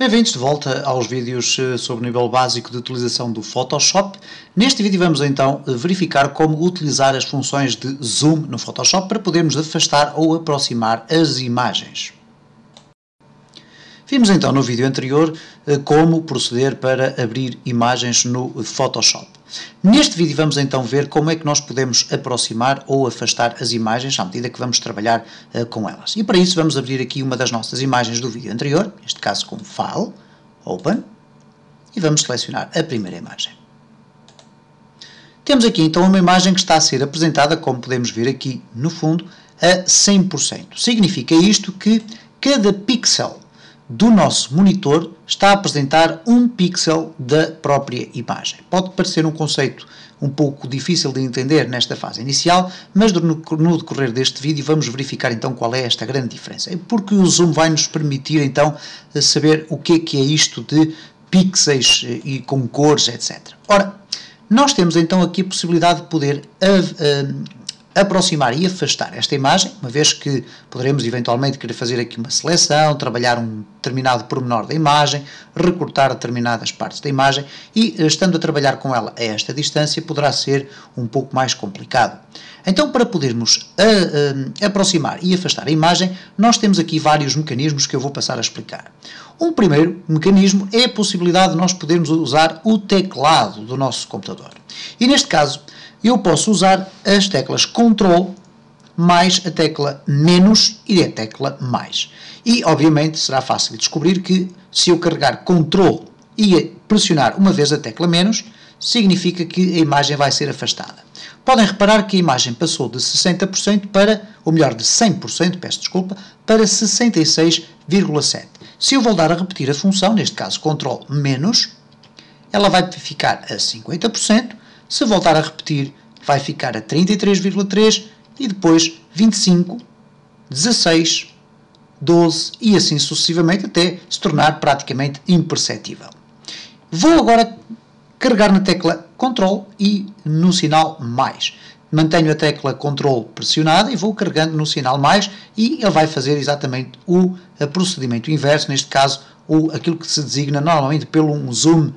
Bem-vindos de volta aos vídeos sobre o nível básico de utilização do Photoshop. Neste vídeo vamos então verificar como utilizar as funções de zoom no Photoshop para podermos afastar ou aproximar as imagens. Vimos então no vídeo anterior como proceder para abrir imagens no Photoshop. Neste vídeo vamos então ver como é que nós podemos aproximar ou afastar as imagens à medida que vamos trabalhar com elas. E para isso vamos abrir aqui uma das nossas imagens do vídeo anterior, neste caso com File, Open, e vamos selecionar a primeira imagem. Temos aqui então uma imagem que está a ser apresentada, como podemos ver aqui no fundo, a 100%. Significa isto que cada pixel do nosso monitor está a apresentar um pixel da própria imagem. Pode parecer um conceito um pouco difícil de entender nesta fase inicial, mas no decorrer deste vídeo vamos verificar então qual é esta grande diferença. Porque o zoom vai nos permitir então saber o que é isto de pixels e com cores, etc. Ora, nós temos então aqui a possibilidade de poder aproximar e afastar esta imagem, uma vez que poderemos eventualmente querer fazer aqui uma seleção, trabalhar um determinado pormenor da imagem, recortar determinadas partes da imagem e, estando a trabalhar com ela a esta distância, poderá ser um pouco mais complicado. Então, para podermos aproximar e afastar a imagem, nós temos aqui vários mecanismos que eu vou passar a explicar. Um primeiro mecanismo é a possibilidade de nós podermos usar o teclado do nosso computador. E neste caso, eu posso usar as teclas Ctrl mais a tecla menos e a tecla mais. E, obviamente, será fácil de descobrir que se eu carregar Ctrl e pressionar uma vez a tecla menos, significa que a imagem vai ser afastada. Podem reparar que a imagem passou de 60% para, ou melhor, de 100%, peço desculpa, para 66,7%. Se eu voltar a repetir a função, neste caso Ctrl menos, ela vai ficar a 50%. Se voltar a repetir, vai ficar a 33,3% e depois 25%, 16%, 12% e assim sucessivamente até se tornar praticamente imperceptível. Vou agora carregar na tecla Ctrl e no sinal mais. Mantenho a tecla Ctrl pressionada e vou carregando no sinal mais e ele vai fazer exatamente o procedimento inverso, neste caso aquilo que se designa normalmente pelo um zoom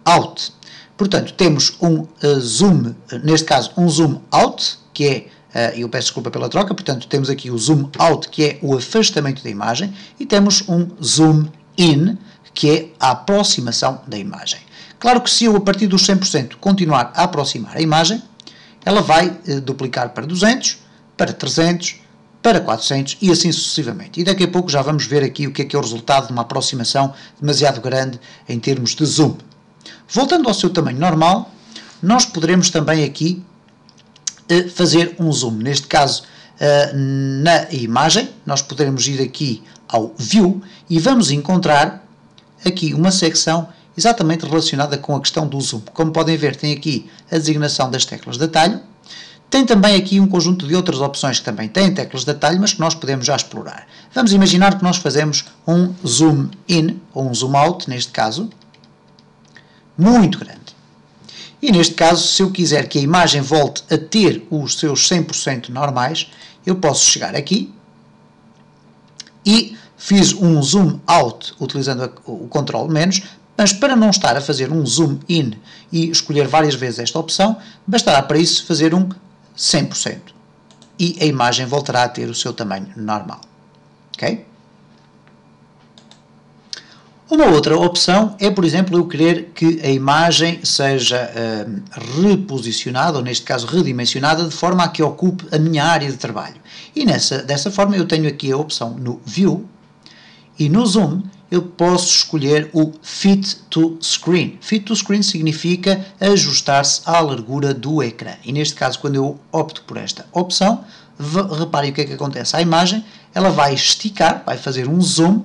out. Portanto, temos um zoom, neste caso um zoom out, que é, eu peço desculpa pela troca, portanto temos aqui o zoom out, que é o afastamento da imagem, e temos um zoom in, que é a aproximação da imagem. Claro que se eu a partir dos 100% continuar a aproximar a imagem, ela vai duplicar para 200, para 300, para 400 e assim sucessivamente. E daqui a pouco já vamos ver aqui o que é o resultado de uma aproximação demasiado grande em termos de zoom. Voltando ao seu tamanho normal, nós poderemos também aqui fazer um zoom. Neste caso, na imagem, nós poderemos ir aqui ao View e vamos encontrar aqui uma secção exatamente relacionada com a questão do zoom. Como podem ver, tem aqui a designação das teclas de atalho. Tem também aqui um conjunto de outras opções que também têm teclas de atalho, mas que nós podemos já explorar. Vamos imaginar que nós fazemos um zoom in, ou um zoom out, neste caso, muito grande. E neste caso, se eu quiser que a imagem volte a ter os seus 100% normais, eu posso chegar aqui e fiz um zoom out utilizando o Ctrl menos, mas para não estar a fazer um zoom in e escolher várias vezes esta opção, bastará para isso fazer um 100%. E a imagem voltará a ter o seu tamanho normal. Ok? Uma outra opção é, por exemplo, eu querer que a imagem seja reposicionada, ou neste caso redimensionada, de forma a que ocupe a minha área de trabalho. E dessa forma eu tenho aqui a opção no View e no Zoom eu posso escolher o Fit to Screen. Fit to Screen significa ajustar-se à largura do ecrã. E neste caso, quando eu opto por esta opção, reparem o que é que acontece. A imagem ela vai esticar, vai fazer um zoom,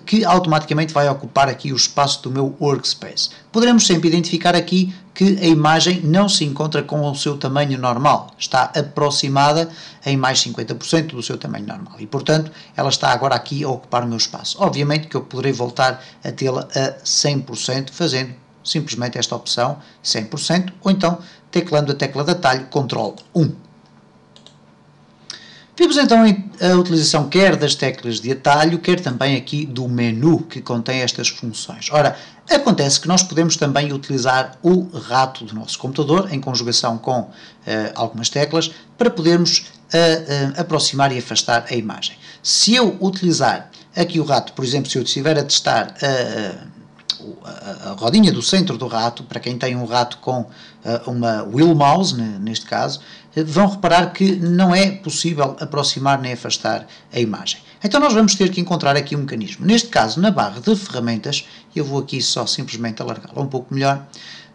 que automaticamente vai ocupar aqui o espaço do meu workspace. Poderemos sempre identificar aqui que a imagem não se encontra com o seu tamanho normal, está aproximada em mais 50% do seu tamanho normal e, portanto, ela está agora aqui a ocupar o meu espaço. Obviamente que eu poderei voltar a tê-la a 100%, fazendo simplesmente esta opção 100%, ou então teclando a tecla de atalho Ctrl 1. Vimos então a utilização quer das teclas de atalho, quer também aqui do menu que contém estas funções. Ora, acontece que nós podemos também utilizar o rato do nosso computador em conjugação com algumas teclas para podermos aproximar e afastar a imagem. Se eu utilizar aqui o rato, por exemplo, se eu estiver a testar a rodinha do centro do rato, para quem tem um rato com uma wheel mouse, neste caso, vão reparar que não é possível aproximar nem afastar a imagem. Então nós vamos ter que encontrar aqui um mecanismo. Neste caso, na barra de ferramentas, eu vou aqui só simplesmente alargá-la um pouco melhor,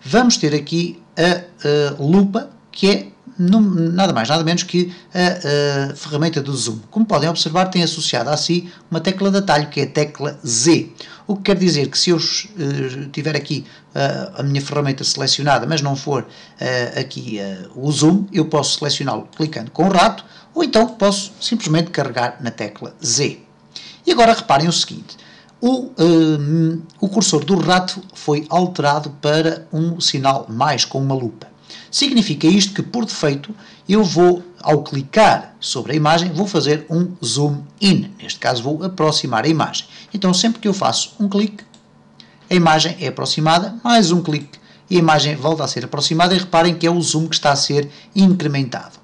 vamos ter aqui a lupa, que é nada mais, nada menos que a ferramenta do zoom. Como podem observar, tem associada a si uma tecla de atalho, que é a tecla Z. O que quer dizer que se eu tiver aqui a minha ferramenta selecionada, mas não for aqui o zoom, eu posso selecioná-lo clicando com o rato, ou então posso simplesmente carregar na tecla Z. E agora reparem o seguinte, o cursor do rato foi alterado para um sinal mais com uma lupa. Significa isto que, por defeito, eu vou, ao clicar sobre a imagem, vou fazer um zoom in. Neste caso, vou aproximar a imagem. Então, sempre que eu faço um clique, a imagem é aproximada, mais um clique e a imagem volta a ser aproximada, e reparem que é o zoom que está a ser incrementado.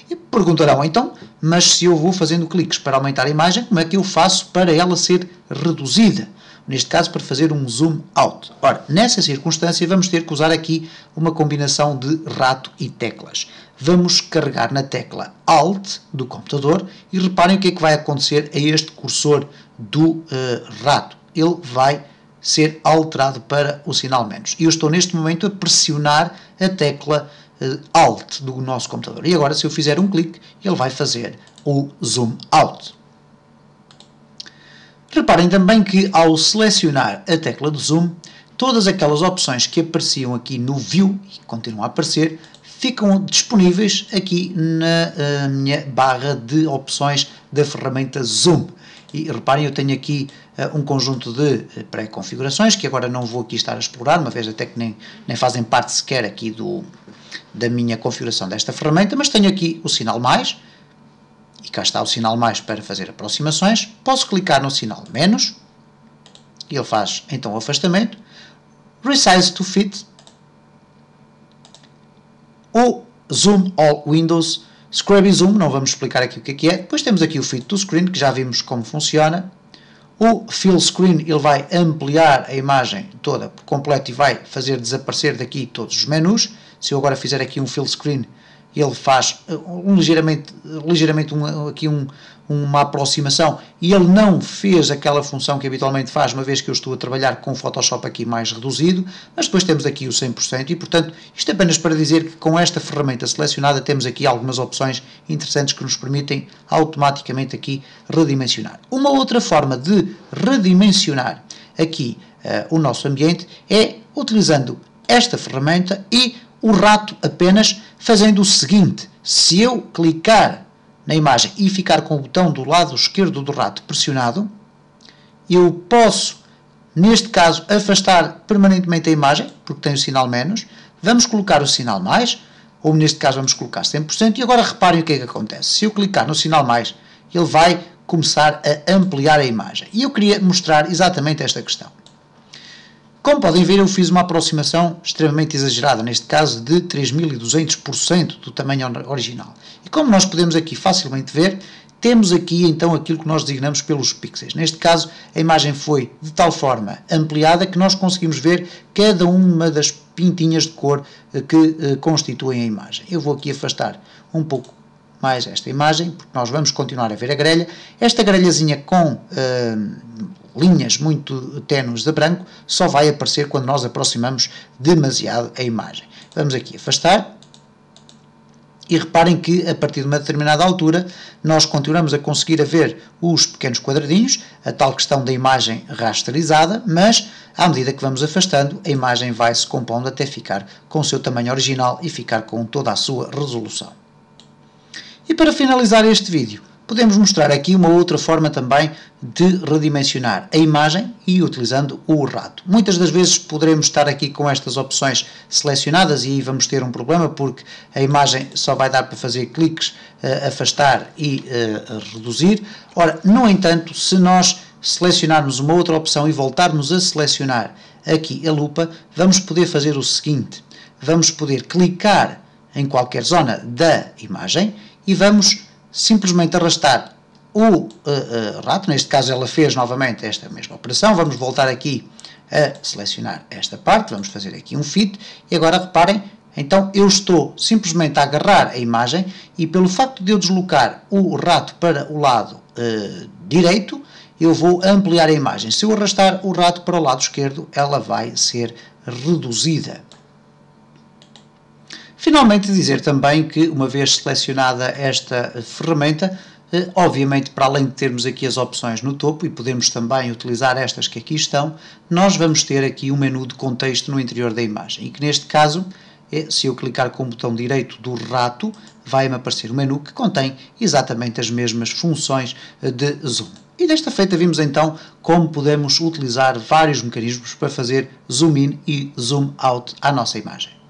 E perguntarão, então, mas se eu vou fazendo cliques para aumentar a imagem, como é que eu faço para ela ser reduzida? Neste caso, para fazer um zoom out. Ora, nessa circunstância, vamos ter que usar aqui uma combinação de rato e teclas. Vamos carregar na tecla Alt do computador e reparem o que é que vai acontecer a este cursor do rato. Ele vai ser alterado para o sinal menos. E eu estou neste momento a pressionar a tecla Alt do nosso computador. E agora, se eu fizer um clique, ele vai fazer o zoom out. Reparem também que, ao selecionar a tecla de zoom, todas aquelas opções que apareciam aqui no View, e continuam a aparecer, ficam disponíveis aqui na minha barra de opções da ferramenta Zoom. E reparem, eu tenho aqui um conjunto de pré-configurações, que agora não vou aqui estar a explorar, uma vez até que nem fazem parte sequer aqui da minha configuração desta ferramenta, mas tenho aqui o sinal mais, e cá está o sinal mais para fazer aproximações. Posso clicar no sinal menos, e ele faz então o afastamento. Resize to fit, o Zoom All Windows, Scrubby Zoom, não vamos explicar aqui o que é. Depois temos aqui o Fit to Screen, que já vimos como funciona. O Fill Screen, ele vai ampliar a imagem toda por completo e vai fazer desaparecer daqui todos os menus. Se eu agora fizer aqui um Fill Screen, ele faz ligeiramente uma aproximação, e ele não fez aquela função que habitualmente faz, uma vez que eu estou a trabalhar com o Photoshop aqui mais reduzido, mas depois temos aqui o 100%, e portanto isto é apenas para dizer que com esta ferramenta selecionada temos aqui algumas opções interessantes que nos permitem automaticamente aqui redimensionar. Uma outra forma de redimensionar aqui o nosso ambiente é utilizando esta ferramenta e o rato apenas fazendo o seguinte: se eu clicar na imagem e ficar com o botão do lado esquerdo do rato pressionado, eu posso, neste caso, afastar permanentemente a imagem, porque tem o sinal menos, vamos colocar o sinal mais, ou neste caso vamos colocar 100%, e agora reparem o que é que acontece. Se eu clicar no sinal mais, ele vai começar a ampliar a imagem. E eu queria mostrar exatamente esta questão. Como podem ver, eu fiz uma aproximação extremamente exagerada, neste caso de 3200% do tamanho original. E como nós podemos aqui facilmente ver, temos aqui então aquilo que nós designamos pelos pixels. Neste caso, a imagem foi de tal forma ampliada que nós conseguimos ver cada uma das pintinhas de cor que constituem a imagem. Eu vou aqui afastar um pouco mais esta imagem, porque nós vamos continuar a ver a grelha. Esta grelhazinha com linhas muito ténues de branco só vai aparecer quando nós aproximamos demasiado a imagem. Vamos aqui afastar e reparem que a partir de uma determinada altura nós continuamos a conseguir ver os pequenos quadradinhos, a tal questão da imagem rasterizada, mas à medida que vamos afastando a imagem vai se compondo até ficar com o seu tamanho original e ficar com toda a sua resolução. E para finalizar este vídeo, podemos mostrar aqui uma outra forma também de redimensionar a imagem e utilizando o rato. Muitas das vezes poderemos estar aqui com estas opções selecionadas e aí vamos ter um problema porque a imagem só vai dar para fazer cliques, afastar e reduzir. Ora, no entanto, se nós selecionarmos uma outra opção e voltarmos a selecionar aqui a lupa, vamos poder fazer o seguinte: vamos poder clicar em qualquer zona da imagem e vamos simplesmente arrastar o rato. Neste caso ela fez novamente esta mesma operação. Vamos voltar aqui a selecionar esta parte, vamos fazer aqui um fit e agora reparem, então eu estou simplesmente a agarrar a imagem e pelo facto de eu deslocar o rato para o lado direito, eu vou ampliar a imagem. Se eu arrastar o rato para o lado esquerdo, ela vai ser reduzida. Finalmente dizer também que, uma vez selecionada esta ferramenta, obviamente para além de termos aqui as opções no topo e podemos também utilizar estas que aqui estão, nós vamos ter aqui um menu de contexto no interior da imagem e que neste caso, se eu clicar com o botão direito do rato, vai-me aparecer um menu que contém exatamente as mesmas funções de zoom. E desta feita vimos então como podemos utilizar vários mecanismos para fazer zoom in e zoom out à nossa imagem.